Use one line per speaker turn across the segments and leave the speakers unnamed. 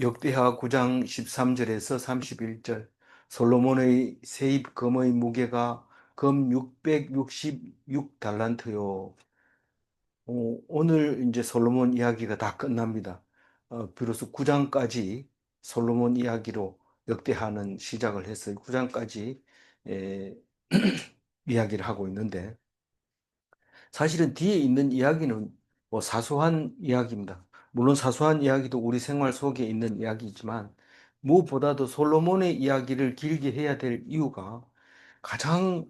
역대하 9장 13절에서 31절. 솔로몬의 세입 금의 무게가 금 666달란트요. 오늘 이제 솔로몬 이야기가 다 끝납니다. 비로소 9장까지 솔로몬 이야기로 역대하는 시작을 했어요. 9장까지 이야기를 하고 있는데, 사실은 뒤에 있는 이야기는 뭐 사소한 이야기입니다. 물론 사소한 이야기도 우리 생활 속에 있는 이야기지만, 무엇보다도 솔로몬의 이야기를 길게 해야 될 이유가 가장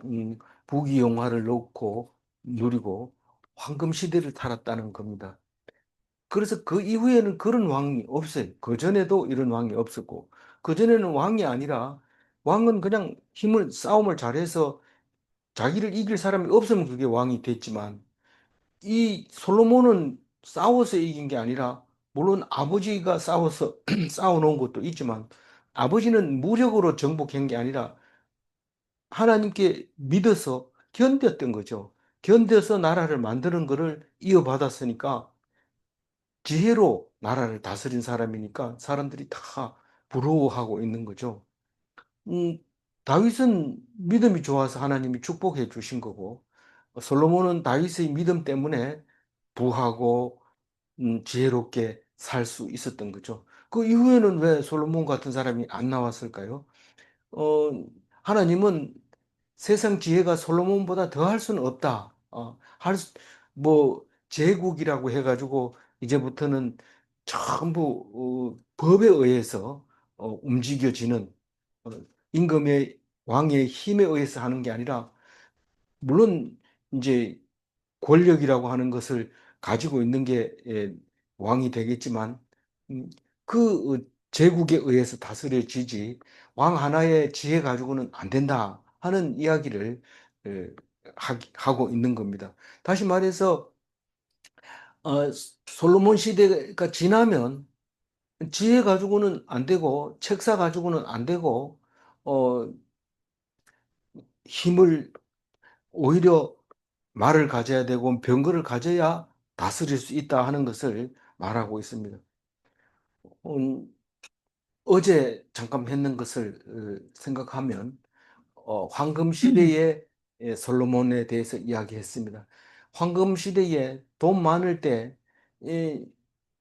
부귀영화를 놓고 누리고 황금 시대를 살았다는 겁니다. 그래서 그 이후에는 그런 왕이 없어요. 그 전에도 이런 왕이 없었고, 그 전에는 왕이 아니라 왕은 그냥 싸움을 잘해서 자기를 이길 사람이 없으면 그게 왕이 됐지만, 이 솔로몬은 싸워서 이긴 게 아니라, 물론 아버지가 싸워서 싸워놓은 것도 있지만, 아버지는 무력으로 정복한 게 아니라 하나님께 믿어서 견뎠던 거죠. 견뎌서 나라를 만드는 거를 이어받았으니까, 지혜로 나라를 다스린 사람이니까 사람들이 다 부러워하고 있는 거죠. 음, 다윗은 믿음이 좋아서 하나님이 축복해 주신 거고, 솔로몬은 다윗의 믿음 때문에 부하고 지혜롭게 살 수 있었던 거죠. 그 이후에는 왜 솔로몬 같은 사람이 안 나왔을까요? 어, 하나님은 세상 지혜가 솔로몬보다 더 할 수는 없다. 제국이라고 해가지고 이제부터는 전부 법에 의해서 움직여지는, 어, 임금의 왕의 힘에 의해서 하는 게 아니라, 물론 이제 권력이라고 하는 것을 가지고 있는 게 왕이 되겠지만, 음, 제국에 의해서 다스려지지 왕 하나의 지혜 가지고는 안 된다 하는 이야기를 에, 하고 있는 겁니다. 다시 말해서 솔로몬 시대가 지나면 지혜 가지고는 안 되고 책사 가지고는 안 되고, 어, 힘을 오히려 말을 가져야 되고 병거를 가져야 다스릴 수 있다 하는 것을 말하고 있습니다. 음, 어제 잠깐 했는 것을 생각하면, 황금 시대의 솔로몬에 대해서 이야기했습니다. 황금 시대에 돈 많을 때 예,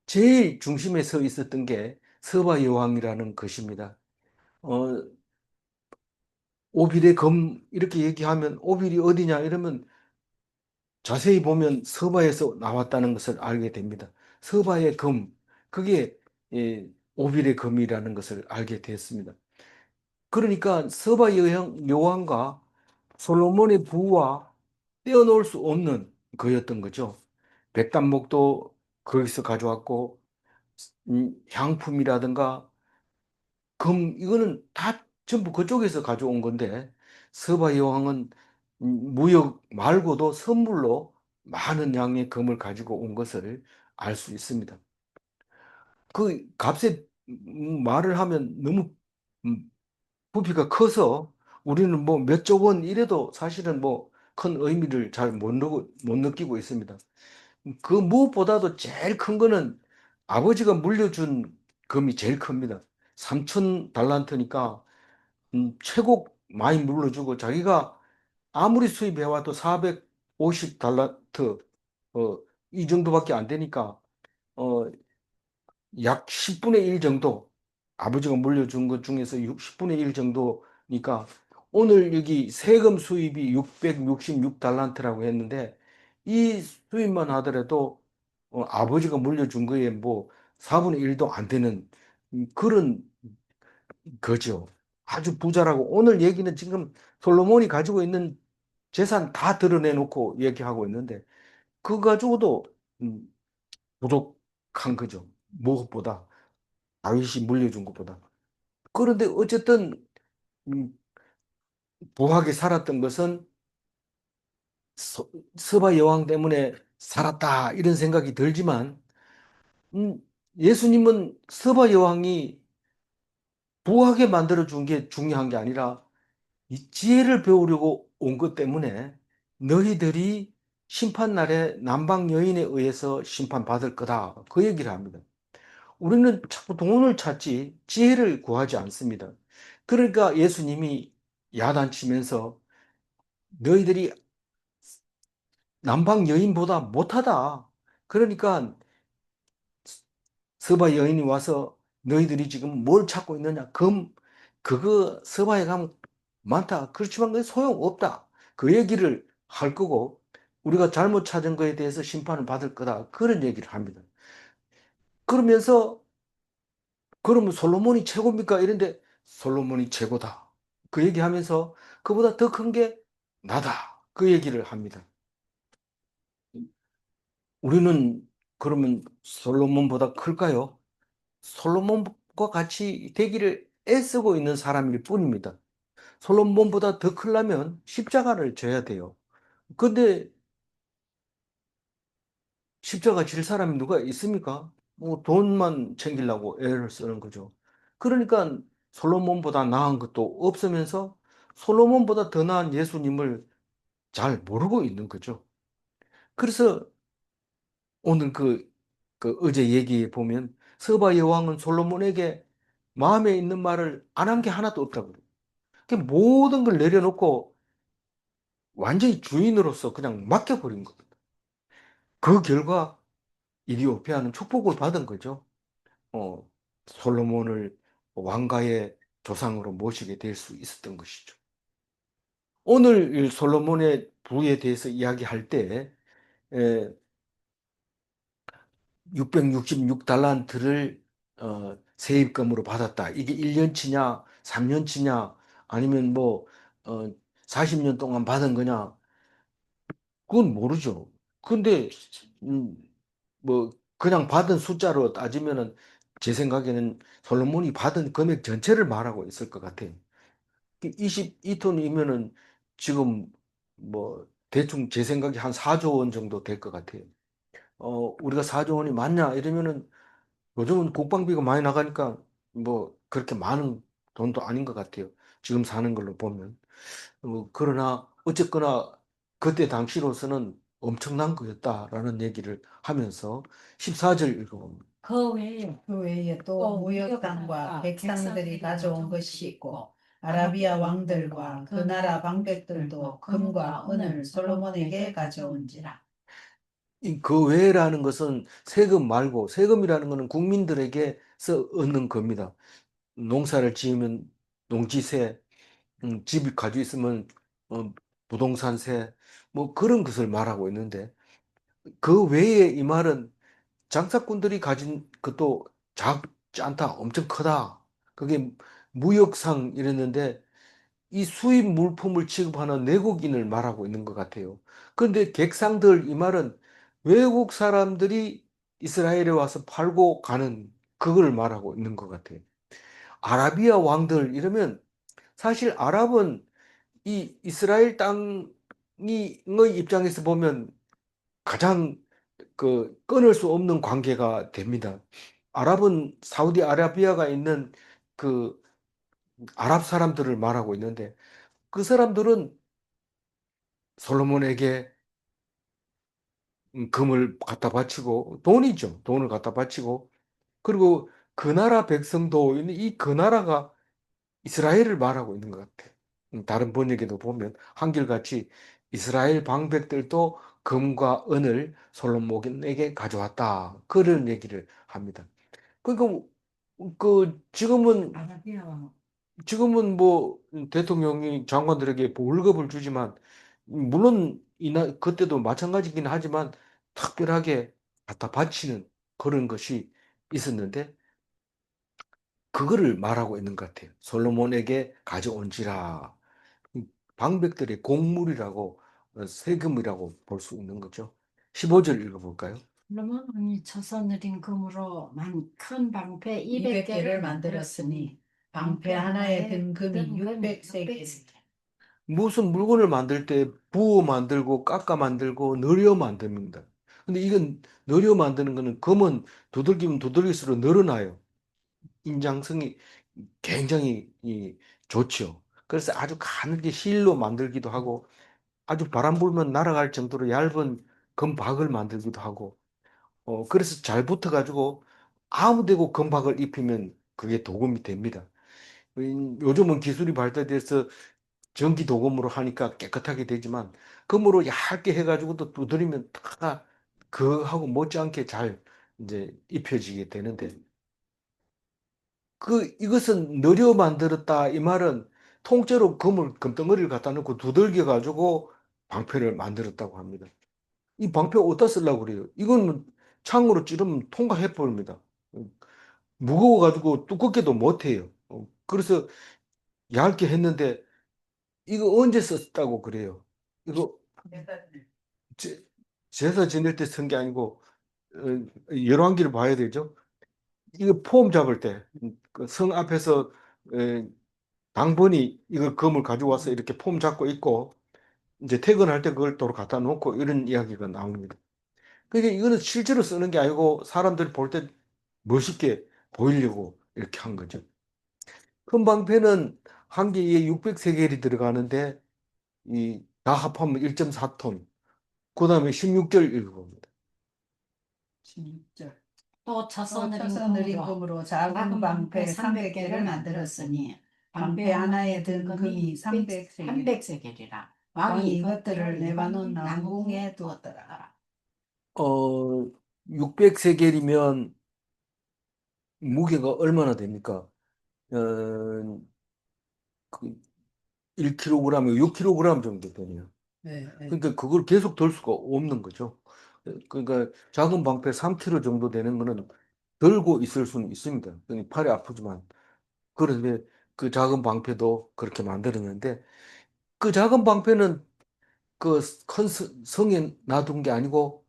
제일 중심에 서 있었던 게 서바 여왕이라는 것입니다. 어, 오빌의 검 이렇게 얘기하면 오빌이 어디냐 이러면 자세히 보면 서바에서 나왔다는 것을 알게 됩니다. 서바의 검, 그게 오빌의 검이라는 것을 알게 됐습니다. 그러니까 여왕과 솔로몬의 부와 떼어놓을 수 없는 거였던 거죠. 백단목도 거기서 가져왔고, 향품이라든가 금, 이거는 다 전부 그쪽에서 가져온 건데, 서바 여왕은 무역 말고도 선물로 많은 양의 금을 가지고 온 것을 알 수 있습니다. 그 값에 말을 하면 너무 음, 부피가 커서 우리는 뭐 몇 조 원 이래도 사실은 뭐 큰 의미를 잘 못 느끼고 있습니다. 그 무엇보다도 제일 큰 거는 아버지가 물려준 금이 제일 큽니다. 3천 달란트니까 최고 많이 물려주고, 자기가 아무리 수입해와도 450 달란트 이 정도밖에 안 되니까 어, 약 10분의 1 정도, 아버지가 물려준 것 중에서 10분의 1 정도니까, 오늘 여기 세금 수입이 666달란트라고 했는데, 이 수입만 하더라도 아버지가 물려준 거에 뭐 4분의 1도 안 되는 그런 거죠. 아주 부자라고. 오늘 얘기는 지금 솔로몬이 가지고 있는 재산 다 드러내놓고 얘기하고 있는데, 그거 가지고도 음, 부족한 거죠. 무엇보다. 다윗이 물려준 것보다. 그런데 어쨌든 음, 부하게 살았던 것은 서, 서바 여왕 때문에 살았다 이런 생각이 들지만, 음, 예수님은 서바 여왕이 부하게 만들어준 게 중요한 게 아니라 이 지혜를 배우려고 온 것 때문에 너희들이 심판날에 남방 여인에 의해서 심판받을 거다, 그 얘기를 합니다. 우리는 자꾸 돈을 찾지 지혜를 구하지 않습니다. 그러니까 예수님이 야단치면서 너희들이 남방 여인보다 못하다. 그러니까 서바 여인이 와서 너희들이 지금 뭘 찾고 있느냐? 그거 서바에 가면 많다. 그렇지만 그게 소용없다. 그 얘기를 할 거고, 우리가 잘못 찾은 거에 대해서 심판을 받을 거다. 그런 얘기를 합니다. 그러면서, 그러면 솔로몬이 최고입니까? 이런데 솔로몬이 최고다. 그 얘기하면서 그보다 더 큰 게 나다. 그 얘기를 합니다. 우리는 그러면 솔로몬보다 클까요? 솔로몬과 같이 되기를 애쓰고 있는 사람일 뿐입니다. 솔로몬보다 더 크려면 십자가를 져야 돼요. 근데 십자가 질 사람이 누가 있습니까? 뭐 돈만 챙기려고 애를 쓰는 거죠. 그러니까 솔로몬보다 나은 것도 없으면서 솔로몬보다 더 나은 예수님을 잘 모르고 있는 거죠. 그래서 오늘 그 어제 얘기에 보면 서바 여왕은 솔로몬에게 마음에 있는 말을 안 한 게 하나도 없다고 그래요. 그 모든 걸 내려놓고 완전히 주인으로서 그냥 맡겨버린 겁니다. 그 결과 이디오피아는 축복을 받은 거죠. 어, 솔로몬을 왕가의 조상으로 모시게 될 수 있었던 것이죠. 오늘 이 솔로몬의 부에 대해서 이야기할 때 666달란트를 세입금으로 받았다. 이게 1년치냐, 3년치냐, 아니면 뭐 40년 동안 받은 거냐, 그건 모르죠. 근데 음, 뭐 그냥 받은 숫자로 따지면은 제 생각에는 솔로몬이 받은 금액 전체를 말하고 있을 것 같아요. 22톤이면은 지금 뭐 대충 제 생각에 한 4조 원 정도 될 것 같아요. 우리가 4조 원이 맞냐 이러면은 요즘은 국방비가 많이 나가니까 뭐 그렇게 많은 돈도 아닌 것 같아요. 지금 사는 걸로 보면. 그러나 어쨌거나 그때 당시로서는 엄청난 거였다라는 얘기를 하면서 14절 읽어봅니다.
그 외에 또 무역당과 백상들이 가져온 것이 있고 아라비아 왕들과 그 나라 방백들도 금과 은을 솔로몬에게 가져온지라.
그 외라는 것은 세금 말고 세금이라는 것은 국민들에게서 얻는 겁니다. 농사를 지으면 농지세, 집이 가지고 있으면 어, 부동산세, 뭐 그런 것을 말하고 있는데 그 외에 이 말은 장사꾼들이 가진 것도 작지 않다, 엄청 크다. 그게 무역상 이랬는데 이 수입 물품을 취급하는 내국인을 말하고 있는 것 같아요. 그런데 객상들 이 말은 외국 사람들이 이스라엘에 와서 팔고 가는 그걸 말하고 있는 것 같아요. 아라비아 왕들 이러면 사실 아랍은 이 이스라엘 땅의 입장에서 보면 가장 그 끊을 수 없는 관계가 됩니다. 아랍은 사우디아라비아가 있는 그 아랍 사람들을 말하고 있는데 그 사람들은 솔로몬에게 금을 갖다 바치고 돈이죠. 돈을 갖다 바치고 그리고 그 나라 백성도 이 그 나라가 이스라엘을 말하고 있는 것 같아요. 다른 번역에도 보면 한결같이 이스라엘 방백들도 금과 은을 솔로몬에게 가져왔다. 그런 얘기를 합니다. 그러니까
아라비아 왕.
지금은 뭐 대통령이 장관들에게 뭐 월급을 주지만 물론 그때도 마찬가지긴 하지만 특별하게 갖다 바치는 그런 것이 있었는데 그거를 말하고 있는 것 같아요. 솔로몬에게 가져온지라 방백들의 곡물이라고 세금이라고 볼 수 있는 거죠. 15절 읽어볼까요?
솔로몬이 쳐서 느린 금으로 큰 방패 200개를 만들었으니 방패 하나에 든 금이 600세겔.
무슨 물건을 만들 때 부어 만들고 깎아 만들고 느려 만듭니다. 근데 이건 느려 만드는 거는 금은 두들기면 두들길수록 늘어나요. 인장성이 굉장히 좋죠. 그래서 아주 가늘게 실로 만들기도 하고 아주 바람 불면 날아갈 정도로 얇은 금박을 만들기도 하고 그래서 잘 붙어가지고 아무 데고 금박을 입히면 그게 도금이 됩니다. 요즘은 기술이 발달돼서 전기 도금으로 하니까 깨끗하게 되지만 금으로 얇게 해가지고 또 두드리면 다 그하고 못지않게 잘 이제 입혀지게 되는데 이것은 느려 만들었다 이 말은 통째로 금덩어리를 갖다 놓고 두들겨 가지고 방패를 만들었다고 합니다. 이 방패 어디다 쓰려고 그래요? 이건 창으로 찌르면 통과해 버립니다. 무거워가지고 두껍게도 못해요. 그래서 얇게 했는데 이거 언제 썼다고 그래요? 이거 제, 제사 지낼 때 쓴 게 아니고 열왕기를 봐야 되죠. 이거 폼 잡을 때 그 성 앞에서 에, 당번이 이거 금을 가지고 와서 이렇게 폼 잡고 있고 이제 퇴근할 때 그걸 또 갖다 놓고 이런 이야기가 나옵니다. 그러니까 이거는 실제로 쓰는 게 아니고 사람들이 볼 때 멋있게 보이려고 이렇게 한 거죠. 큰 방패는 한 개에 600세겔이 들어가는데 이 다 합하면 1.4톤. 그다음에 16절 읽어봅니다.
16절.
또
쳐서
쳐서
느린
느린 금으로
금으로 작은 방패 300개를 만들었으니 방패 하나에 든 금이 300세겔.
300세겔이라.
왕이 이것들을 레바논 남궁에 두었더라.
600세겔이면 무게가 얼마나 됩니까? 어, 그 1kg, 6kg 정도 되네요.
네, 네.
그러니까 그걸 계속 들 수가 없는 거죠. 그러니까 작은 방패 3kg 정도 되는 거는 들고 있을 수는 있습니다. 그러니까 팔이 아프지만. 그런데 그 작은 방패도 그렇게 만들었는데 그 작은 방패는 그 큰 성에 놔둔 게 아니고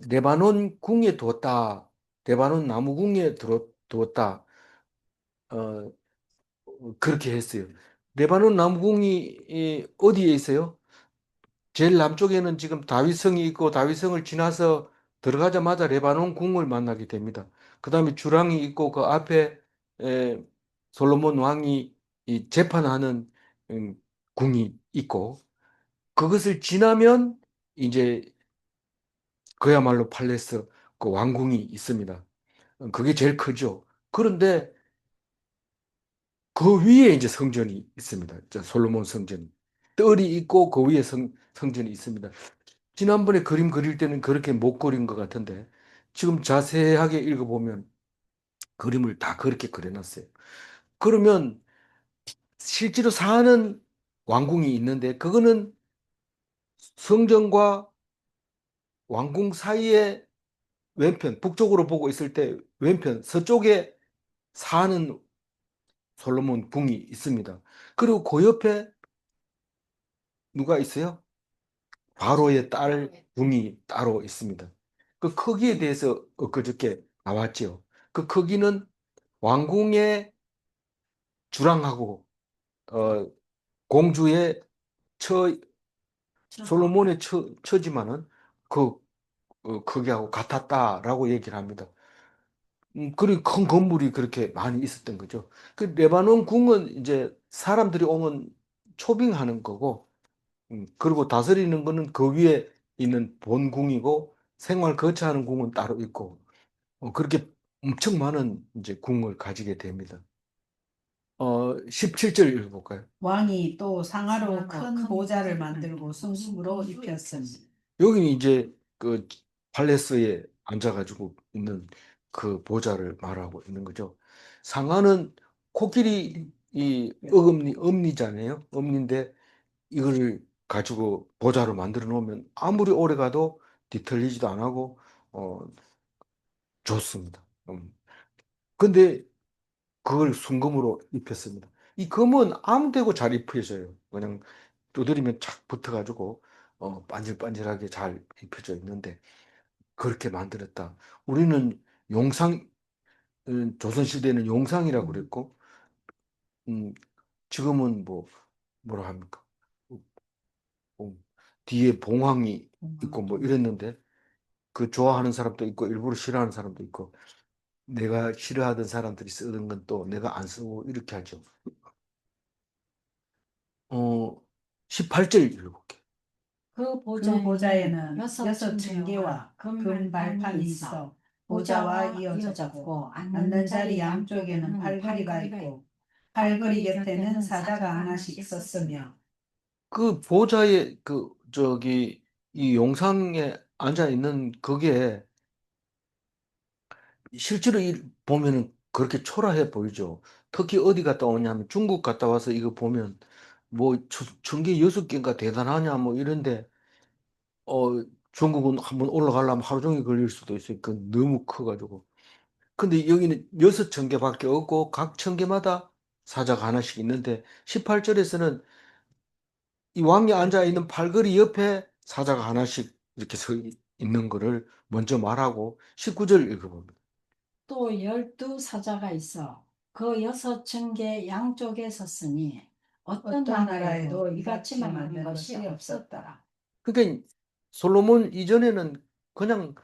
레바논 궁에 두었다. 레바논 나무 궁에 두었다. 어, 그렇게 했어요. 레바논 나무 궁이 어디에 있어요? 제일 남쪽에는 지금 다윗성이 있고 다윗성을 지나서 들어가자마자 레바논 궁을 만나게 됩니다. 그다음에 주랑이 있고 그 앞에 에, 솔로몬 왕이 이 재판하는 음, 궁이 있고 그것을 지나면 이제 그야말로 팔레스 그 왕궁이 있습니다. 그게 제일 크죠. 그런데 그 위에 이제 성전이 있습니다. 솔로몬 성전. 뜰이 있고 그 위에 성전이 있습니다. 지난번에 그림 그릴 때는 그렇게 못 그린 것 같은데 지금 자세하게 읽어보면 그림을 다 그렇게 그려놨어요. 그러면 실제로 사는 왕궁이 있는데 그거는 성전과 왕궁 사이에 왼편, 북쪽으로 보고 있을 때 왼편, 서쪽에 사는 솔로몬 궁이 있습니다. 그리고 그 옆에 누가 있어요? 바로의 딸 궁이 따로 있습니다. 그 크기에 대해서 엊그저께 나왔죠. 그 크기는 왕궁의 주랑하고 어, 공주의 처 솔로몬의 처지만은 그 크기하고 같았다라고 얘기를 합니다. 그리고 큰 건물이 그렇게 많이 있었던 거죠. 그 레바논 궁은 이제 사람들이 오면 초빙하는 거고, 그리고 다스리는 거는 그 위에 있는 본궁이고, 생활 거처하는 궁은 따로 있고, 그렇게 엄청 많은 이제 궁을 가지게 됩니다. 17절 읽어볼까요?
왕이 또 상아로 큰 보좌를 만들고 순금으로 입혔습니다.
여기는 이제 그 팔레스에 앉아가지고 있는 그 보좌를 말하고 있는 거죠. 상하는 코끼리 이 엄니잖아요. 엄니인데 이거를 가지고 보좌로 만들어 놓으면 아무리 오래 가도 뒤틀리지도 안 하고 어, 좋습니다. 근데 그걸 순금으로 입혔습니다. 이 금은 아무 데고 잘 입혀져요. 그냥 두드리면 착 붙어가지고 반질반질하게 잘 입혀져 있는데 그렇게 만들었다. 우리는 용상, 조선시대에는 용상이라고 그랬고, 음, 지금은 뭐라 합니까? 뭐, 뒤에 봉황이 있고 뭐 이랬는데, 그 좋아하는 사람도 있고, 일부러 싫어하는 사람도 있고, 내가 싫어하던 사람들이 쓰던 건 또 내가 안 쓰고 이렇게 하죠. 어, 18절 읽어볼게.
그
그 보좌에는
여섯
여섯
층계와
층계와 금 발판이 있어 보좌와 이어졌고 앉는 자리 양쪽에는 팔걸이가 있고 팔걸이 곁에는 사자가 하나씩 섰으며
그 보좌에 이 용상에 앉아 있는 그게 실제로 보면은 그렇게 초라해 보이죠. 특히 어디 갔다 오냐면 중국 갔다 와서 이거 보면 뭐 천개 여섯 개인가 대단하냐 뭐 이런데 어 중국은 한번 올라가려면 하루 종일 걸릴 수도 있어요. 그 너무 커가지고. 근데 여기는 여섯 천개밖에 없고 각 천개마다 사자가 하나씩 있는데 18절에서는 이 왕이 앉아 있는 팔걸이 옆에 사자가 하나씩 이렇게 있는 거를 먼저 말하고 19절 읽어봅니다.
또 12사자가 있어 그 여섯 층계 양쪽에 섰으니 어떤 나라에도 이같이 만든 것이 없었더라.
그러니까 솔로몬 이전에는 그냥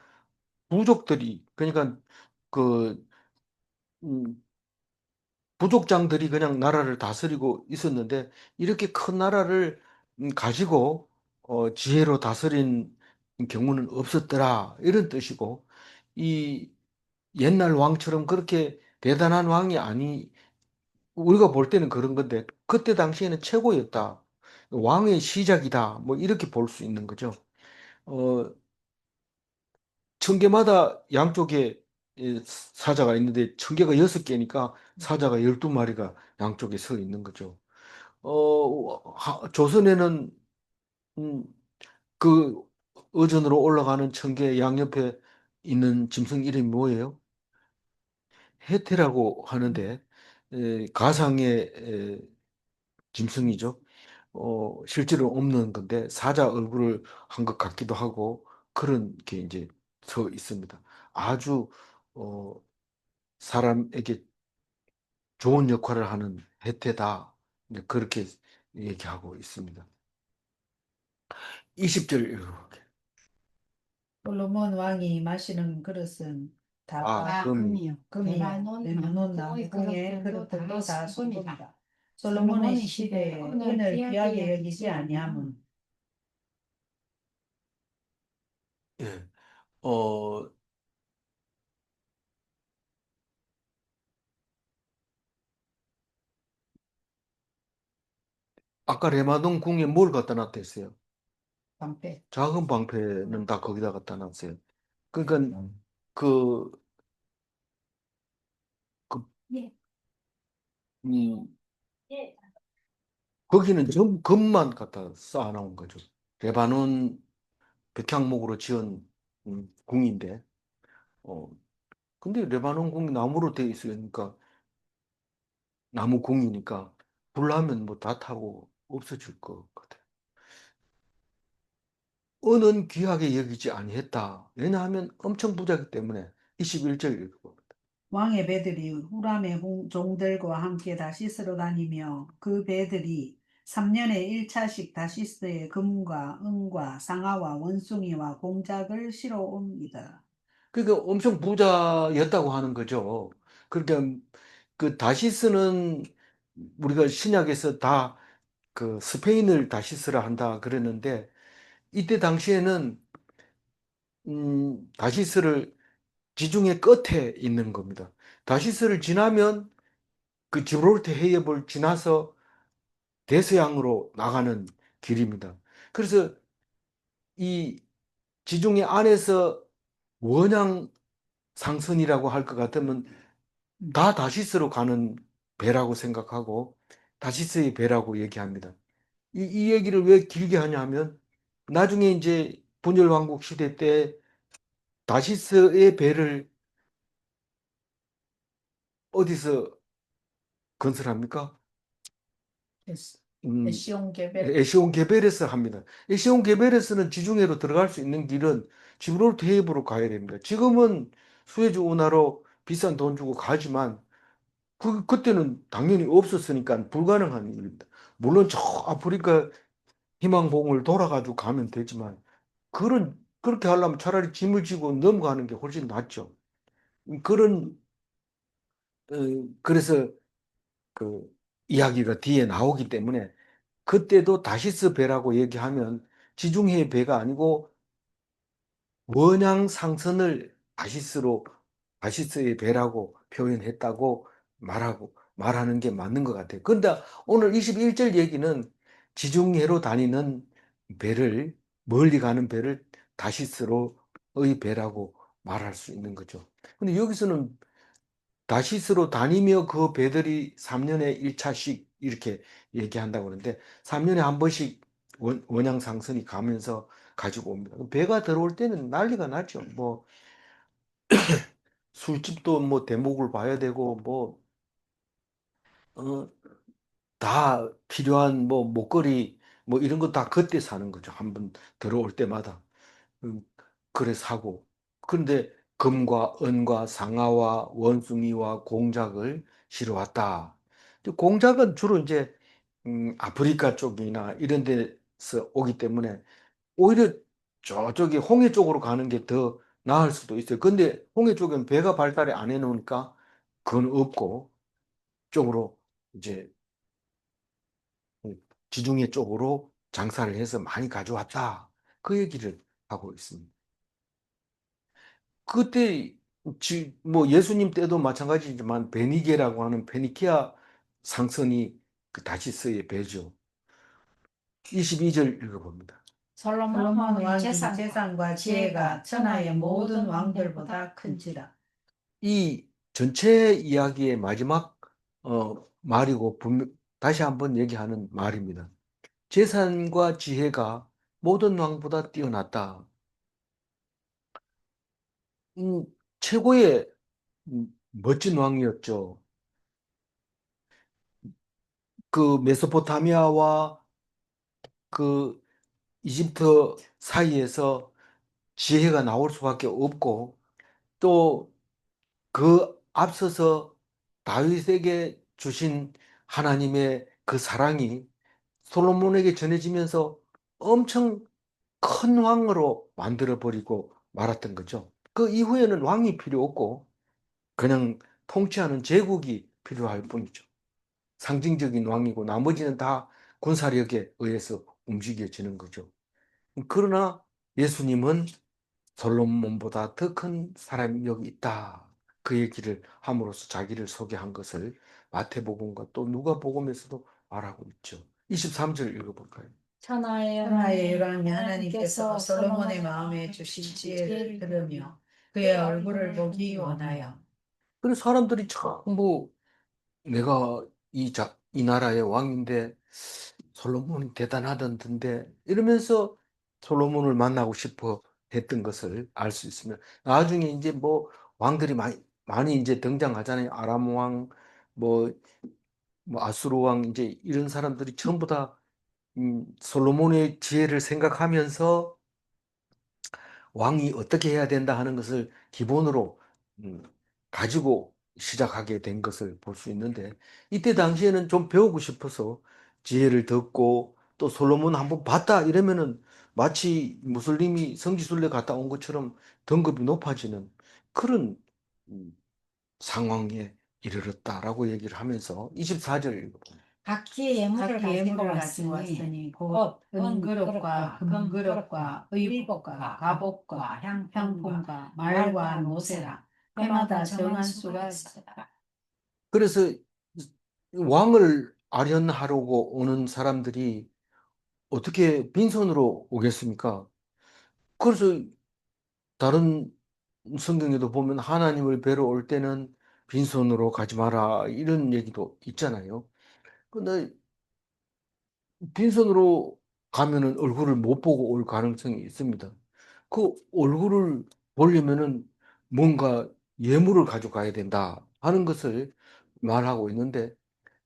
부족들이 그러니까 그 음, 부족장들이 그냥 나라를 다스리고 있었는데 이렇게 큰 나라를 가지고 지혜로 다스린 경우는 없었더라 이런 뜻이고 이 옛날 왕처럼 그렇게 대단한 왕이 아니 우리가 볼 때는 그런 건데 그때 당시에는 최고였다. 왕의 시작이다. 뭐 이렇게 볼 수 있는 거죠. 어, 천개마다 양쪽에 사자가 있는데 천개가 여섯 개니까 사자가 12마리가 양쪽에 서 있는 거죠. 조선에는 음, 그 어전으로 올라가는 천개 양옆에 있는 짐승 이름이 뭐예요? 해태라고 하는데 가상의 짐승이죠. 실제로 없는 건데 사자 얼굴을 한 것 같기도 하고 그런 게 이제 서 있습니다. 아주 어, 사람에게 좋은 역할을 하는 해태다. 이제 그렇게 얘기하고 있습니다. 20절 읽어볼게요.
솔로몬 왕이 마시는 그릇은 다
금이.
금이요.
금이요. 레바논 나무의 그릇들도 다 수금이다. 솔로몬의 시대에 은을 귀하게 여기지 아니함은
예. 어, 아까 레마동 궁에 뭘 갖다 놨댔어요?
방패.
작은 방패는 다 거기다 갖다 놨어요. 그러니까 그, 그,
예.
음,
예.
거기는 전부 금만 갖다 쌓아놓은 거죠. 레바논 백향목으로 지은 궁인데, 어, 근데 레바논 궁이 나무로 되어 있으니까, 나무 궁이니까, 불나면 뭐 다 타고 없어질 것 같아요. 은은 귀하게 여기지 아니했다. 왜냐하면 엄청 부자기 때문에 21절 읽어봅니다.
왕의 배들이 후람의 종들과 함께 다시스로 다니며 그 배들이 3년에 1차씩 다시스에 금과 은과 상아와 원숭이와 공작을 실어옵니다.
그러니까 엄청 부자였다고 하는 거죠. 그러니까 그 다시스는 우리가 신약에서 다 그 스페인을 다시스라 한다 그랬는데 이때 당시에는 다시스를 지중해 끝에 있는 겁니다. 다시스를 지나면 그 지브롤터 해협을 지나서 대서양으로 나가는 길입니다. 그래서 이 지중해 안에서 원양 상선이라고 할 것 같으면 다 다시스로 가는 배라고 생각하고 다시스의 배라고 얘기합니다. 이 얘기를 왜 길게 하냐면 나중에 이제 분열왕국 시대 때 다시스의 배를 어디서 건설합니까? 음,
에시온 게벨.
에시온 게베레스 합니다. 에시온 게베레스는 지중해로 들어갈 수 있는 길은 지브롤터 해협으로 가야 됩니다. 지금은 수에즈 운하로 비싼 돈 주고 가지만 그때는 당연히 없었으니까 불가능한 일입니다. 물론 저 아프리카 희망봉을 돌아가지고 가면 되지만 그렇게 하려면 차라리 짐을 지고 넘어가는 게 훨씬 낫죠. 그런 어, 그래서 그 이야기가 뒤에 나오기 때문에 그때도 다시스 배라고 얘기하면 지중해 배가 아니고 원양 상선을 다시스로 다시스의 배라고 표현했다고 말하는 게 맞는 것 같아요. 그런데 오늘 21절 얘기는 지중해로 다니는 배를 멀리 가는 배를 다시스로의 배라고 말할 수 있는 거죠. 근데 여기서는 다시스로 다니며 그 배들이 3년에 1차씩 이렇게 얘기한다고 그러는데 3년에 한 번씩 원양 상선이 가면서 가지고 옵니다. 배가 들어올 때는 난리가 나죠. 뭐 술집도 뭐 대목을 봐야 되고 뭐 어, 다 필요한 뭐 목걸이 뭐 이런 거 다 그때 사는 거죠. 한번 들어올 때마다. 음, 그래 사고. 그런데 금과 은과 상아와 원숭이와 공작을 실어 왔다. 공작은 주로 이제 아프리카 쪽이나 이런 데서 오기 때문에 오히려 저쪽이 홍해 쪽으로 가는 게 더 나을 수도 있어요. 근데 홍해 쪽은 배가 발달이 안 해놓으니까 그건 없고 쪽으로 이제 지중해 쪽으로 장사를 해서 많이 가져왔다. 그 얘기를 하고 있습니다. 그때 뭐 예수님 때도 마찬가지지만 베니게라고 하는 페니키아 상선이 그 다시스의 배죠. 22절 읽어봅니다.
솔로몬
솔로몬
왕의
왕이
재산과
재산과 지혜가 천하의 모든 왕들보다 큰지라.
이 전체 이야기의 마지막 말이고 다시 한번 얘기하는 말입니다. 재산과 지혜가 모든 왕보다 뛰어났다. 최고의 멋진 왕이었죠. 그 메소포타미아와 그 이집트 사이에서 지혜가 나올 수밖에 없고 또 그 앞서서 다윗에게 주신 하나님의 그 사랑이 솔로몬에게 전해지면서 엄청 큰 왕으로 만들어버리고 말았던 거죠. 그 이후에는 왕이 필요 없고 그냥 통치하는 제국이 필요할 뿐이죠. 상징적인 왕이고 나머지는 다 군사력에 의해서 움직여지는 거죠. 그러나 예수님은 솔로몬보다 더 큰 사람이 여기 있다. 그 얘기를 함으로써 자기를 소개한 것을 마태복음과 또 누가복음에서도 말하고 있죠. 23절 읽어볼까요?
천하의
천하의
열왕이
열왕이 하나님께서 솔로몬의 마음에 주신 지혜를 들으며 그의 얼굴을 보기 원하여.
그래서 사람들이 전부 내가 이 나라의 왕인데 솔로몬이 대단하던데 이러면서 솔로몬을 만나고 싶어 했던 것을 알 수 있으면 나중에 이제 뭐 왕들이 많이 이제 등장하잖아요. 아람 왕, 뭐, 뭐 아수르 왕 이제 이런 사람들이 전부 다 솔로몬의 지혜를 생각하면서 왕이 어떻게 해야 된다 하는 것을 기본으로 음, 가지고 시작하게 된 것을 볼 수 있는데 이때 당시에는 좀 배우고 싶어서 지혜를 듣고 또 솔로몬 한번 봤다 이러면은 마치 무슬림이 성지순례 갔다 온 것처럼 등급이 높아지는 그런 음, 상황에 이르렀다라고 얘기를 하면서 24절 읽어봅니다.
각기 예물을
각기
가지고
예물을 가지고
왔으니
왔으니
곧
곧
은그릇과
은그릇과 금그릇과 의복과 갑옷과 향품과 말과 노새라. 해마다 정한 수가 있었다.
그래서 왕을 아련하려고 오는 사람들이 어떻게 빈손으로 오겠습니까? 그래서 다른 성경에도 보면 하나님을 뵈러 올 때는 빈손으로 가지 마라 이런 얘기도 있잖아요. 근데 빈손으로 가면은 얼굴을 못 보고 올 가능성이 있습니다. 그 얼굴을 보려면은 뭔가 예물을 가져가야 된다 하는 것을 말하고 있는데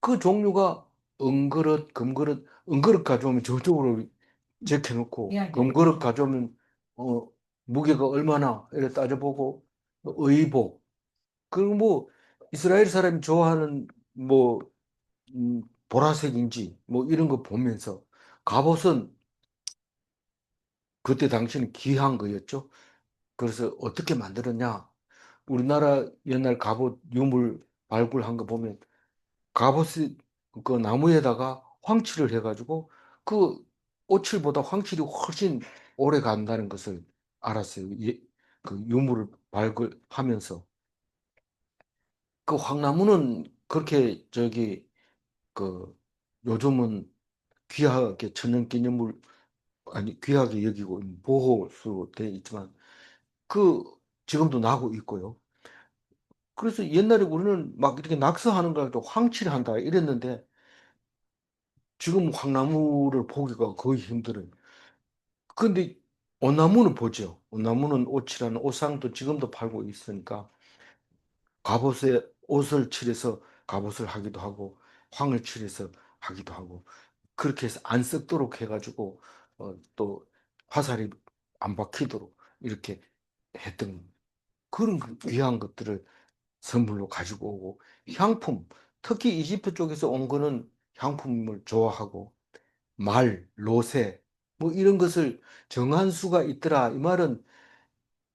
그 종류가 은그릇, 금그릇, 은그릇 가져오면 저쪽으로 제껴놓고 금그릇 가져오면 어, 무게가 얼마나 이렇게 따져보고 의복 그리고 뭐 이스라엘 사람이 좋아하는 뭐 보라색인지 뭐 이런 거 보면서 갑옷은 그때 당시는 귀한 거였죠. 그래서 어떻게 만들었냐? 우리나라 옛날 갑옷 유물 발굴한 거 보면 갑옷이 그 나무에다가 황칠을 해가지고 그 오칠보다 황칠이 훨씬 오래 간다는 것을 알았어요. 예, 그 유물을 발굴하면서 그 황나무는 그렇게 그 요즘은 귀하게 천연기념물 아니 귀하게 여기고 보호수로 돼 있지만 그 지금도 나고 있고요. 그래서 옛날에 우리는 막 이렇게 낙서하는 걸 또 황칠을 한다 이랬는데 지금 황나무를 보기가 거의 힘들어요. 근데 온나무는 보죠. 온나무는 옷이라는 옷상도 지금도 팔고 있으니까 갑옷에 옷을 칠해서 갑옷을 하기도 하고 황을 칠해서 하기도 하고 그렇게 해서 안 썩도록 해가지고 또 화살이 안 박히도록 이렇게 했던 그런 그 귀한 것들을 선물로 가지고 오고 향품 특히 이집트 쪽에서 온 거는 향품을 좋아하고 말, 로세 뭐 이런 것을 정한 수가 있더라. 이 말은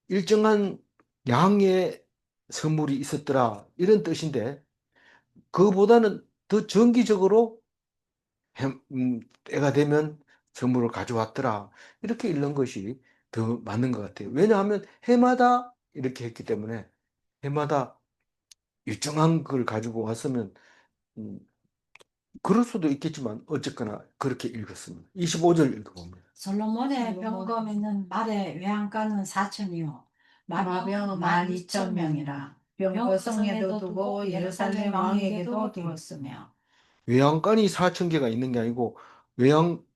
일정한 양의 선물이 있었더라. 이런 뜻인데 그보다는 더 정기적으로 때가 되면 선물을 가져왔더라. 이렇게 읽는 것이 더 맞는 것 같아요. 왜냐하면 해마다 이렇게 했기 때문에 해마다 일정한 걸 가지고 왔으면 음, 그럴 수도 있겠지만 어쨌거나 그렇게 읽었습니다. 25절 읽어봅니다.
솔로몬의 병거에는 말의 외양간은 4천이요
마병 12,000명이라. 병거성에도 두고 예루살렘 왕에게도 두었으며.
외양간이 4천 개가 있는 게 아니고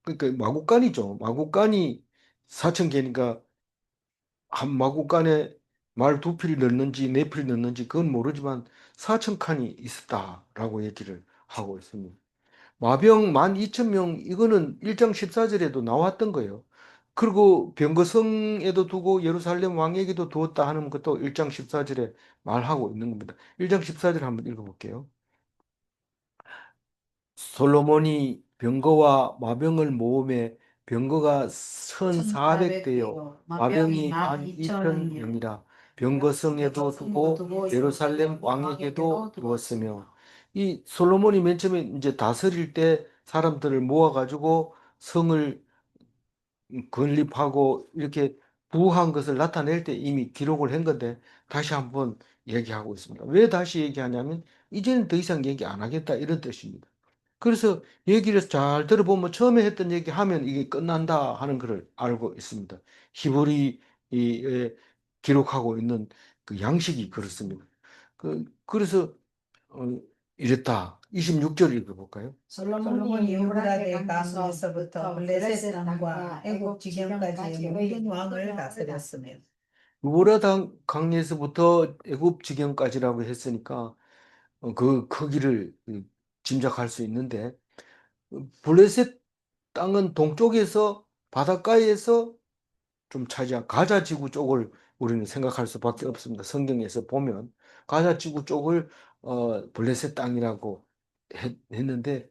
그러니까 마구간이죠. 마구간이 4천 개니까 한 마구간에 말 두 필이 넣는지 네 필이 넣는지 그건 모르지만 4천 칸이 있었다라고 얘기를 하고 있습니다. 마병 12,000명 이거는 1장 14절에도 나왔던 거예요. 그리고 병거성에도 두고 예루살렘 왕에게도 두었다 하는 것도 1장 14절에 말하고 있는 겁니다. 1장 14절 한번 읽어볼게요. 솔로몬이 병거와 마병을 모음에 병거가 1,400대요 마병이 12,000명이라 병거성에도 두고 예루살렘 왕에게도 두었으며 이 솔로몬이 맨 처음에 이제 다스릴 때 사람들을 모아가지고 성을 건립하고 이렇게 부한 것을 나타낼 때 이미 기록을 한 건데 다시 한번 얘기하고 있습니다. 왜 다시 얘기하냐면 이제는 더 이상 얘기 안 하겠다 이런 뜻입니다. 그래서 얘기를 잘 들어보면 처음에 했던 얘기 하면 이게 끝난다 하는 것을 알고 있습니다. 히브리에 기록하고 있는 그 양식이 그렇습니다. 그래서 어, 이랬다. 26절 읽어볼까요?
솔로몬이 유브라데 강에서부터 블레셋 땅과 애굽 지경까지의 모든 왕을 다스렸으며.
유보라 강에서부터 애굽 지경까지라고 했으니까 그 크기를 짐작할 수 있는데 블레셋 땅은 동쪽에서 바닷가에서 좀 차지한 가자 지구 쪽을 우리는 생각할 수밖에 없습니다. 성경에서 보면 가자 지구 쪽을 블레셋 땅이라고 했는데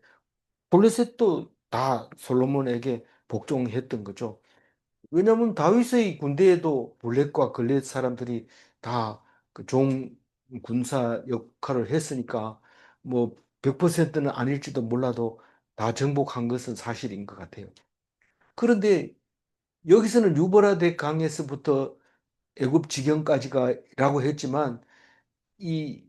블레셋도 다 솔로몬에게 복종했던 거죠. 왜냐하면 다윗의 군대에도 블렛과 글렛 사람들이 다 그 종 군사 역할을 했으니까 뭐 100%는 아닐지도 몰라도 다 정복한 것은 사실인 것 같아요. 그런데 여기서는 유보라데 강에서부터 애굽 지경까지가라고 했지만 이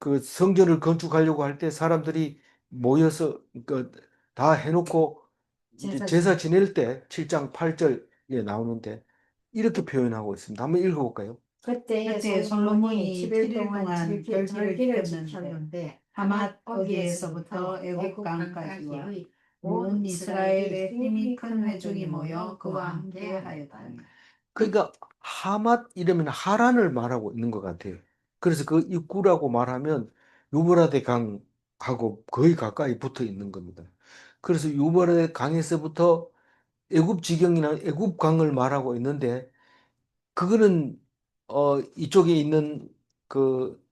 그 성전을 건축하려고 할 때 사람들이 모여서 그 다 해놓고 이제 제사 지낼 때 7장 8절에 나오는데 이렇게 표현하고 있습니다. 한번 읽어볼까요?
그때 솔로몬이 7일 동안 절기를 지켰는데 하맛 어디에서부터 애굽 강까지와 온 이스라엘의 힘이 큰 회중이 모여 그와 함께 하였다.
그러니까 하맛 이러면 하란을 말하고 있는 것 같아요. 그래서 그 입구라고 말하면 유브라데 강하고 거의 가까이 붙어 있는 겁니다. 그래서 유브라데 강에서부터 애굽 지경이나 애굽 강을 말하고 있는데 그거는 이쪽에 있는 그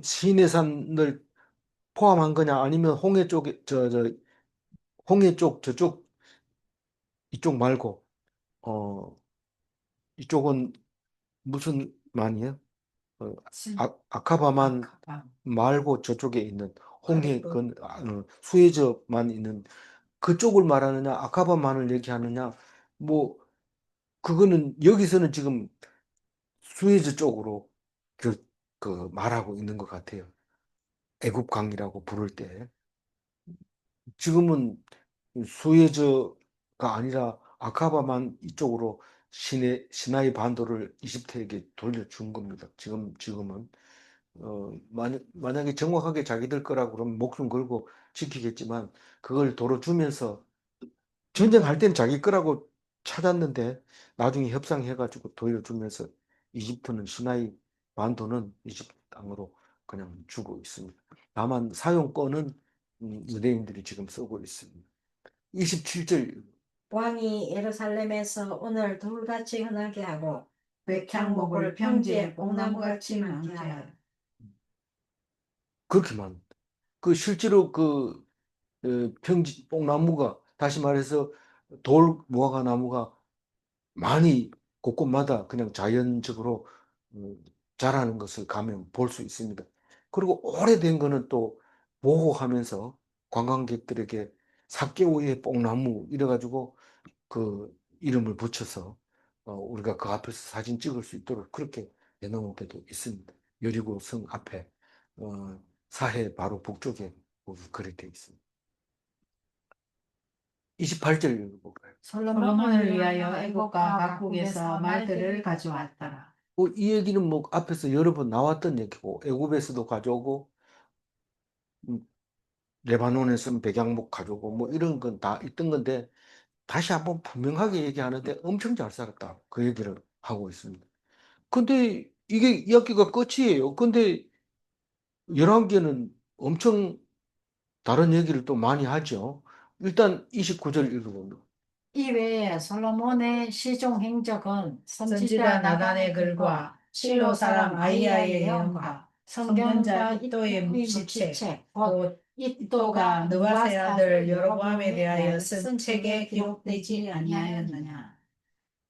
시내산을 포함한 거냐 아니면 홍해 쪽에 홍해 쪽 저쪽 이쪽 말고 어 이쪽은 무슨 만이에요? 아카바만 말고 저쪽에 있는 홍해 수에즈만 있는 그쪽을 말하느냐 아카바만을 얘기하느냐 뭐 그거는 여기서는 지금 수에즈 쪽으로 그 말하고 있는 것 같아요. 애국강이라고 부를 때. 지금은 수에즈가 아니라 아카바만 이쪽으로 시나이 반도를 이집트에게 돌려준 겁니다. 지금은. 만약에 정확하게 자기들 거라고 그러면 목숨 걸고 지키겠지만 그걸 도로 주면서 전쟁할 때는 자기 거라고 찾았는데 나중에 협상해가지고 돌려주면서 이집트는 시나이 반도는 이집트 땅으로 그냥 주고 있습니다. 다만 사용권은 유대인들이 지금 쓰고 있습니다. 27절
왕이 예루살렘에서 오늘 돌같이 흔하게 하고
백향목을 평지에 뽕나무같이 많게 하여
그렇게만 그 실제로 평지 뽕나무가 다시 말해서 돌 무화과 나무가 많이 곳곳마다 그냥 자연적으로 자라는 것을 가면 볼 수 있습니다. 그리고 오래된 거는 또 보호하면서 관광객들에게 삭개오이의 뽕나무 이래가지고 그 이름을 붙여서 우리가 그 앞에서 사진 찍을 수 있도록 그렇게 해놓은 데도 있습니다. 여리고 성 앞에 사해 바로 북쪽에 그렇게 되어 있습니다. 28절 읽어볼까요?
솔로몬을 위하여 애국과 각국에서 말들을 가져왔더라.
이 얘기는 뭐 앞에서 여러 번 나왔던 얘기고 애굽에서도 가져오고 음, 레바논에서는 백양목 가져오고 뭐 이런 건 다 있던 건데 다시 한번 분명하게 얘기하는데 엄청 잘 살았다 그 얘기를 하고 있습니다. 근데 이게 이야기가 끝이에요. 근데 11개는 엄청 다른 얘기를 또 많이 하죠. 일단 29절 읽어봅니다.
이외에 솔로몬의 시종 행적은
선지자 나단의 글과 실로 사람 아이야의 예언과 선견자 이도의 묵시책 곧 이도가 느바세 아들 여로보암에 대하여 쓴 책에 기록되지 아니하였느냐.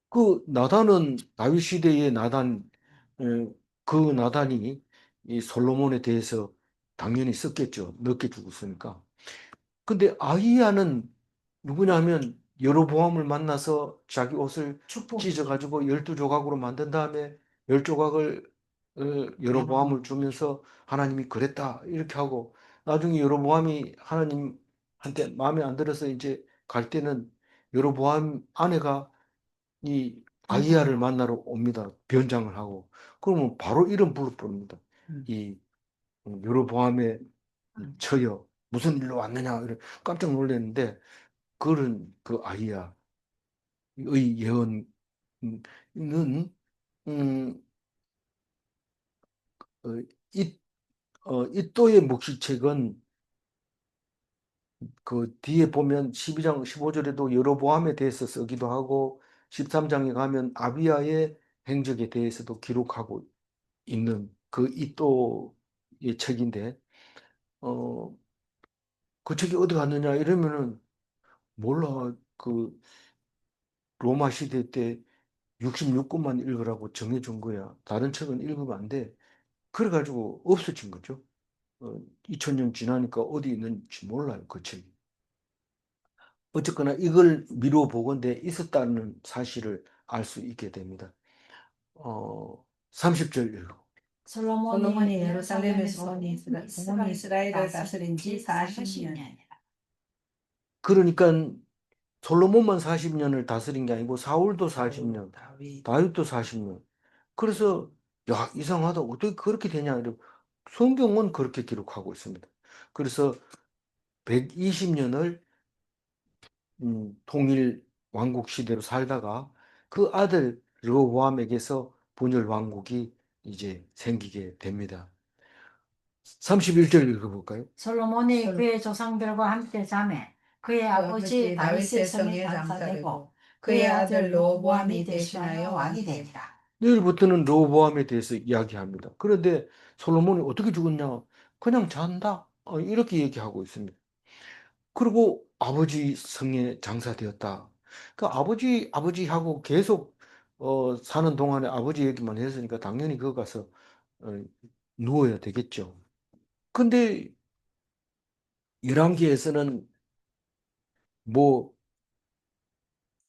그 나단은 다윗 시대의 나단, 에, 그 나단이 이 솔로몬에 대해서 당연히 썼겠죠. 늦게 죽었으니까. 근데 아히야는 누구냐 하면 여로보암을 만나서 자기 옷을 찢어가지고 12조각으로 만든 다음에 10조각을 여로보암을 주면서 하나님이 그랬다 이렇게 하고 나중에 여로보암이 하나님한테 마음에 안 들어서 이제 갈 때는 여로보암 아내가 이 아이야를 만나러 옵니다. 변장을 하고. 그러면 바로 이름 불러 부릅니다. 이 여로보암의 처여 무슨 일로 왔느냐 이래 깜짝 놀랐는데 그런 그 아이야의 예언은 음, 어, 이 이또의 묵시책은 그 뒤에 보면 12장 15절에도 여로보암에 대해서 쓰기도 하고 13장에 가면 아비야의 행적에 대해서도 기록하고 있는 그 이또의 책인데 어, 그 책이 어디 갔느냐 이러면은 몰라 그 로마 시대 때 66권만 읽으라고 정해준 거야. 다른 책은 읽으면 안 돼. 그래가지고 없어진 거죠. 2000년 지나니까 어디 있는지 몰라요, 그 책이. 어쨌거나 이걸 미루어 보건대 있었다는 사실을 알 수 있게 됩니다. 30절 읽어.
솔로몬이 예루살렘에서 온 이스라엘을 다스린 지 40년.
그러니까 솔로몬만 40년을 다스린 게 아니고 사울도 40년, 다윗도 40년. 그래서 야 이상하다 어떻게 그렇게 되냐 이러고 성경은 그렇게 기록하고 있습니다. 그래서 120년을 통일 왕국 시대로 살다가 그 아들 르호보암에게서 분열 왕국이 이제 생기게 됩니다. 31절 읽어볼까요?
솔로몬이
솔-
그의 조상들과 함께 자매 그의 아버지 다윗의 성에 장사되고
그의 아들 르호보암이 대신하여 왕이 되니라.
내일부터는 르호보암에 대해서 이야기합니다. 그런데 솔로몬이 어떻게 죽었냐? 그냥 잔다. 이렇게 얘기하고 있습니다. 그리고 아버지 성에 장사되었다. 그 아버지하고 계속 사는 동안에 아버지 얘기만 했으니까 당연히 거기 가서 어, 누워야 되겠죠. 근데 열왕기에서는 뭐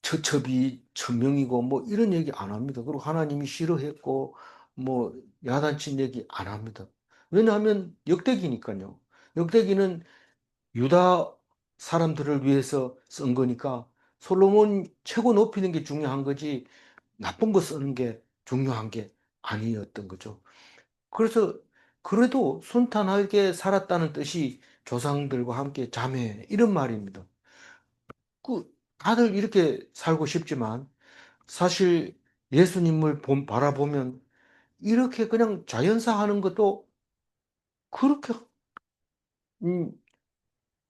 처첩이 천명이고 뭐 이런 얘기 안 합니다. 그리고 하나님이 싫어했고 뭐 야단친 얘기 안 합니다. 왜냐하면 역대기니까요. 역대기는 유다 사람들을 위해서 쓴 거니까 솔로몬 최고 높이는 게 중요한 거지 나쁜 거 쓰는 게 중요한 게 아니었던 거죠. 그래서 그래도 순탄하게 살았다는 뜻이 조상들과 함께 자매 이런 말입니다. 다들 이렇게 살고 싶지만 사실 예수님을 바라보면 이렇게 그냥 자연사 하는 것도 그렇게 음,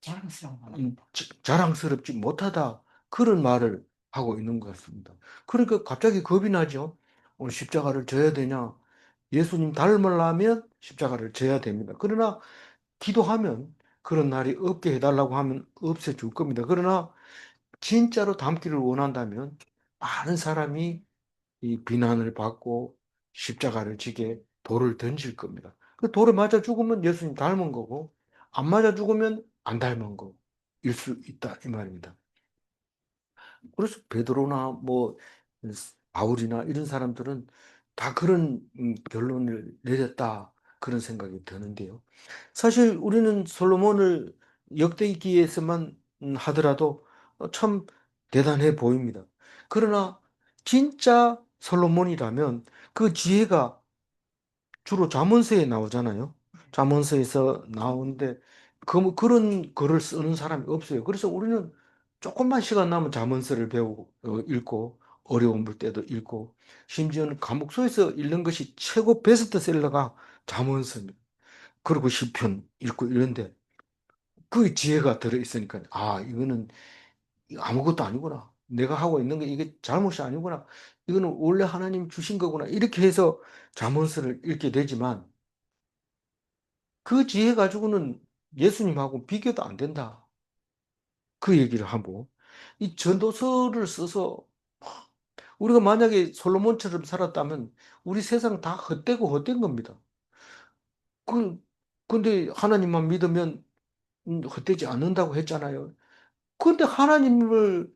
자랑스러운 거.
자랑스럽지 못하다 그런 말을 하고 있는 것 같습니다. 그러니까 갑자기 겁이 나죠. 오늘 십자가를 져야 되냐? 예수님 닮으려면 십자가를 져야 됩니다. 그러나 기도하면 그런 날이 없게 해달라고 하면 없애줄 겁니다. 그러나 진짜로 닮기를 원한다면 많은 사람이 이 비난을 받고 십자가를 지게 돌을 던질 겁니다. 그 돌에 맞아 죽으면 예수님 닮은 거고 안 맞아 죽으면 안 닮은 거일 수 있다 이 말입니다. 그래서 베드로나 뭐 바울이나 이런 사람들은 다 그런 결론을 내렸다 그런 생각이 드는데요. 사실 우리는 솔로몬을 역대기에서만 하더라도 참 대단해 보입니다. 그러나 진짜 솔로몬이라면 그 지혜가 주로 잠언서에 나오잖아요. 잠언서에서 나오는데 그런 글을 쓰는 사람이 없어요. 그래서 우리는 조금만 시간 나면 잠언서를 배우고 읽고 어려운 때도 읽고 심지어는 감옥소에서 읽는 것이 최고 베스트셀러가 잠언서입니다. 그리고 시편 읽고 이런데 그 지혜가 들어있으니까 아 이거는 아무것도 아니구나. 내가 하고 있는 게 이게 잘못이 아니구나. 이거는 원래 하나님 주신 거구나. 이렇게 해서 잠언서를 읽게 되지만 그 지혜 가지고는 예수님하고 비교도 안 된다. 그 얘기를 하고 이 전도서를 써서 우리가 만약에 솔로몬처럼 살았다면 우리 세상 다 헛되고 헛된 겁니다. 그 근데 하나님만 믿으면 헛되지 않는다고 했잖아요. 근데 하나님을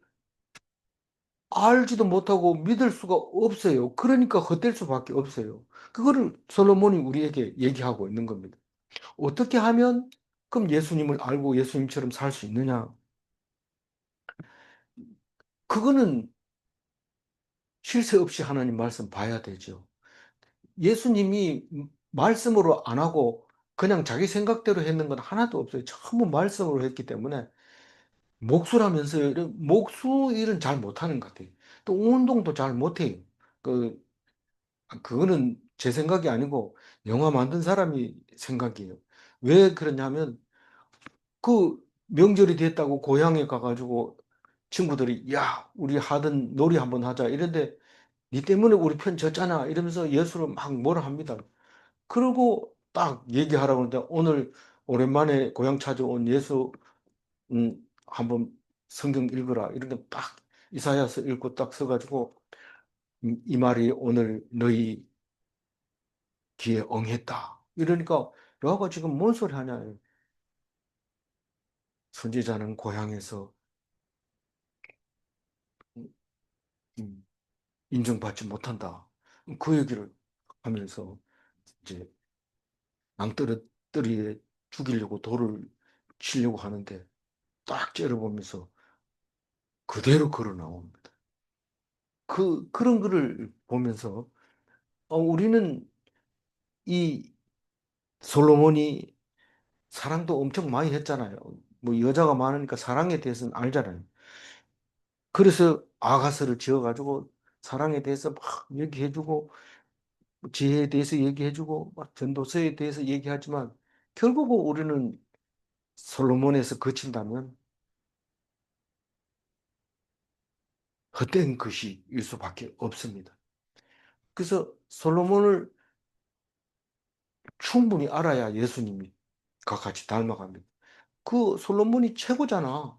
알지도 못하고 믿을 수가 없어요. 그러니까 헛될 수밖에 없어요. 그거를 솔로몬이 우리에게 얘기하고 있는 겁니다. 어떻게 하면 그럼 예수님을 알고 예수님처럼 살 수 있느냐? 그거는 쉴 새 없이 하나님 말씀 봐야 되죠. 예수님이 말씀으로 안 하고 그냥 자기 생각대로 했는 건 하나도 없어요. 전부 말씀으로 했기 때문에 목수라면서요. 목수 일은 잘 못하는 것 같아요. 또 운동도 잘 못해요. 그, 그거는 제 생각이 아니고 영화 만든 사람이 생각이에요. 왜 그러냐면 그 명절이 됐다고 고향에 가가지고 친구들이 야, 우리 하던 놀이 한번 하자. 이런데 니 때문에 우리 편 졌잖아. 이러면서 예수를 막 뭐라 합니다. 그러고 딱 얘기하라고 하는데 오늘 오랜만에 고향 찾아온 예수 한번 성경 읽어라. 이렇게 딱 이사야서 읽고 딱 써가지고 이 말이 오늘 너희 귀에 응했다. 이러니까 여하가 지금 뭔 소리 하냐. 선지자는 고향에서 음, 인정받지 못한다. 그 얘기를 하면서 이제 낭떠러리에 죽이려고 돌을 치려고 하는데 딱 째려보면서 그대로 걸어 나옵니다. 그런 거를 보면서 우리는 이 솔로몬이 사랑도 엄청 많이 했잖아요. 뭐 여자가 많으니까 사랑에 대해서는 알잖아요. 그래서 아가서를 지어가지고 사랑에 대해서 막 얘기해주고 지혜에 대해서 얘기해주고 막 전도서에 대해서 얘기하지만 결국은 우리는 솔로몬에서 그친다면 헛된 것이일 수밖에 없습니다. 그래서 솔로몬을 충분히 알아야 예수님과 같이 닮아갑니다. 그 솔로몬이 최고잖아.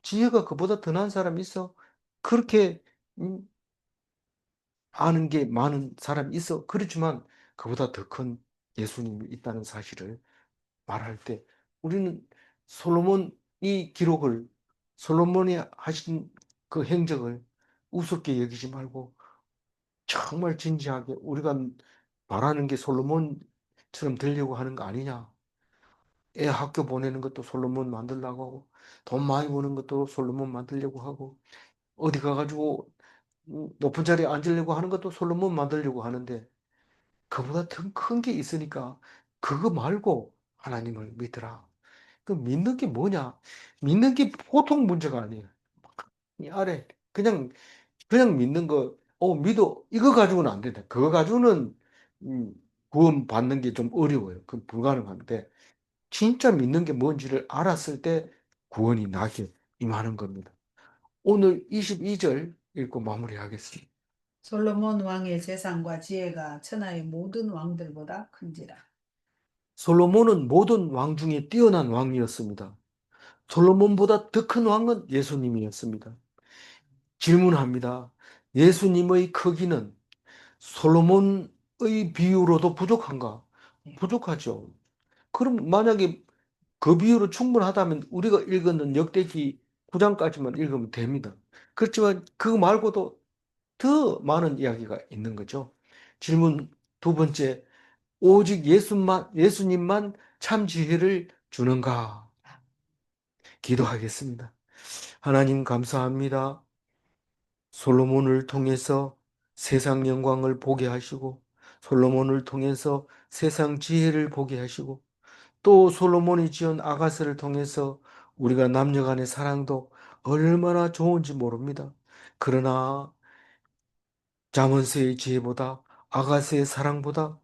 지혜가 그보다 더 나은 사람이 있어? 그렇게 음, 아는 게 많은 사람이 있어. 그렇지만 그보다 더 큰 예수님이 있다는 사실을 말할 때 우리는 솔로몬이 기록을 솔로몬이 하신 그 행적을 우습게 여기지 말고 정말 진지하게 우리가 바라는 게 솔로몬처럼 되려고 하는 거 아니냐? 애 학교 보내는 것도 솔로몬 만들려고 하고, 돈 많이 버는 것도 솔로몬 만들려고 하고, 어디 가가지고 높은 자리에 앉으려고 하는 것도 솔로몬 만들려고 하는데, 그보다 더 큰 게 있으니까 그거 말고 하나님을 믿으라. 그 믿는 게 뭐냐? 믿는 게 보통 문제가 아니에요. 이 아래 그냥 믿는 거, 믿어. 이거 가지고는 안 된다. 그거 가지고는 음, 구원 받는 게 좀 어려워요. 그 불가능한데 진짜 믿는 게 뭔지를 알았을 때 구원이 나게 임하는 겁니다. 오늘 22절 읽고 마무리하겠습니다.
솔로몬 왕의 재산과 지혜가 천하의 모든 왕들보다 큰지라.
솔로몬은 모든 왕 중에 뛰어난 왕이었습니다. 솔로몬보다 더 큰 왕은 예수님이었습니다. 질문합니다. 예수님의 크기는 솔로몬의 비유로도 부족한가? 부족하죠. 그럼 만약에 그 비유로 충분하다면 우리가 읽은 역대기 9장까지만 읽으면 됩니다. 그렇지만 그거 말고도 더 많은 이야기가 있는 거죠. 질문 두 번째, 오직 예수님만 참 지혜를 주는가? 기도하겠습니다. 하나님 감사합니다. 솔로몬을 통해서 세상 영광을 보게 하시고, 솔로몬을 통해서 세상 지혜를 보게 하시고, 또 솔로몬이 지은 아가스를 통해서 우리가 남녀 간의 사랑도 얼마나 좋은지 모릅니다. 그러나 잠언서의 지혜보다, 아가스의 사랑보다,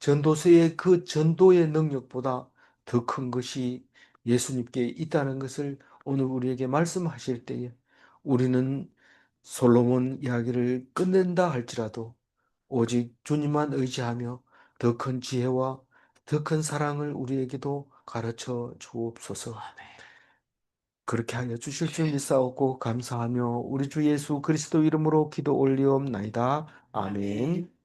전도서의 그 전도의 능력보다 더 큰 것이 예수님께 있다는 것을 오늘 우리에게 말씀하실 때에 우리는 솔로몬 이야기를 끝낸다 할지라도 오직 주님만 의지하며 더 큰 지혜와 더 큰 사랑을 우리에게도 가르쳐 주옵소서. 그렇게 하여 주실 줄 믿사옵고 감사하며 우리 주 예수 그리스도 이름으로 기도 올리옵나이다. 아멘.